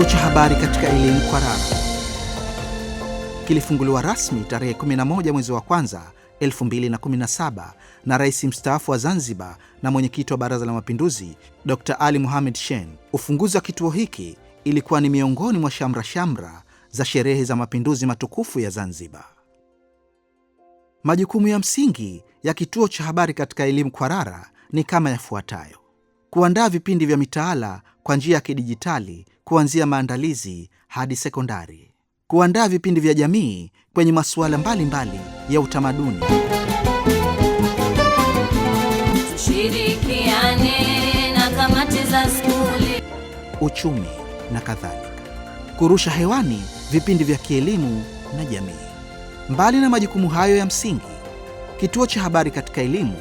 Kituo cha habari katika elimu Kwarara kilifunguliwa rasmi tarehe 11 mwezi wa kwanza 2017 na Rais mstaafu wa Zanzibar na mwenyekiti wa Baraza la Mapinduzi Dr. Ali Mohamed Shein. Ufunguzi wa kituo hiki ilikuwa ni miongoni mwa shamra za sherehe za mapinduzi matukufu ya Zanzibar. Majukumu ya msingi ya kituo cha habari katika elimu Kwarara ni kama yafuatayo: kuandaa vipindi vya mitaala kwa njia ya kidijitali kuanzia maandalizi hadi sekondari, kuandaa vipindi vya jamii kwenye masuala mbalimbali ya utamaduni, tushirikiane na kamati za skuli, uchumi na kadhalika, kurusha hewani vipindi vya kielimu na jamii. Mbali na majukumu hayo ya msingi, kituo cha habari katika elimu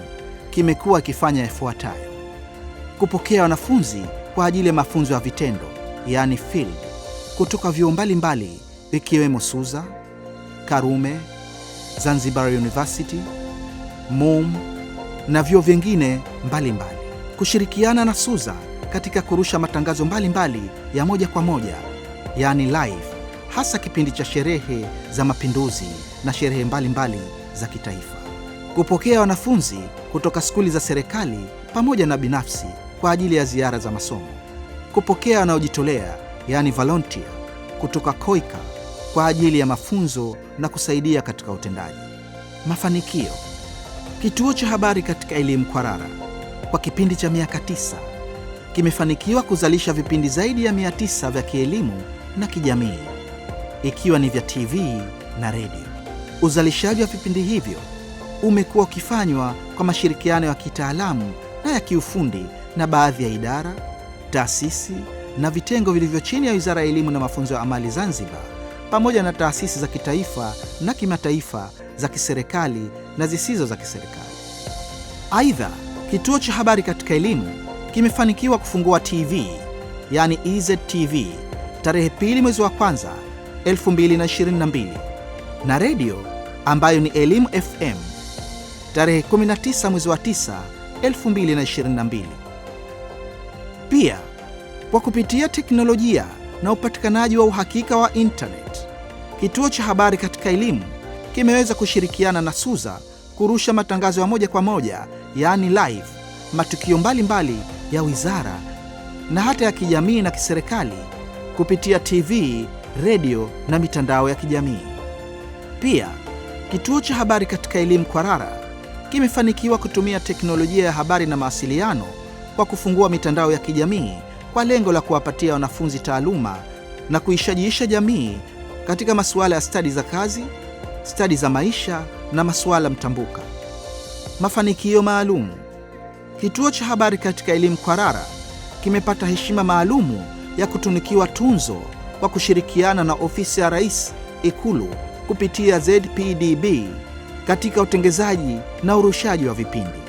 kimekuwa kifanya yafuatayo: kupokea wanafunzi kwa ajili ya mafunzo ya vitendo, yani field, kutoka vyuo mbalimbali ikiwemo Suza, Karume, Zanzibar University, MUM na vyuo vingine mbalimbali. Kushirikiana na Suza katika kurusha matangazo mbalimbali ya moja kwa moja, yani live, hasa kipindi cha sherehe za mapinduzi na sherehe mbalimbali za kitaifa. Kupokea wanafunzi kutoka skuli za serikali pamoja na binafsi kwa ajili ya ziara za masomo. Kupokea wanaojitolea, yani volunteer, kutoka Koika kwa ajili ya mafunzo na kusaidia katika utendaji. Mafanikio: kituo cha habari katika elimu Kwarara kwa kipindi cha miaka 9 kimefanikiwa kuzalisha vipindi zaidi ya 900 vya kielimu na kijamii, ikiwa ni vya TV na redio. Uzalishaji wa vipindi hivyo umekuwa ukifanywa kwa mashirikiano ya kitaalamu na ya kiufundi na baadhi ya idara, taasisi na vitengo vilivyo chini ya Wizara ya Elimu na Mafunzo ya Amali Zanzibar, pamoja na taasisi za kitaifa na kimataifa za kiserikali na zisizo za kiserikali. Aidha, kituo cha habari katika elimu kimefanikiwa kufungua TV, yani EZTV, tarehe 2 mwezi wa kwanza 2022 na redio ambayo ni Elimu FM tarehe 19 mwezi wa 9 2022. Pia kwa kupitia teknolojia na upatikanaji wa uhakika wa internet, kituo cha habari katika elimu kimeweza kushirikiana na Suza kurusha matangazo ya moja kwa moja, yaani live, matukio mbalimbali ya wizara na hata ya kijamii na kiserikali kupitia TV, redio na mitandao ya kijamii. Pia kituo cha habari katika elimu Kwarara kimefanikiwa kutumia teknolojia ya habari na mawasiliano kwa kufungua mitandao ya kijamii kwa lengo la kuwapatia wanafunzi taaluma na kuishajiisha jamii katika masuala ya stadi za kazi, stadi za maisha na masuala mtambuka. Mafanikio maalum: kituo cha habari katika elimu Kwarara kimepata heshima maalumu ya kutunikiwa tunzo kwa kushirikiana na ofisi ya Rais Ikulu kupitia ZPDB katika utengezaji na urushaji wa vipindi.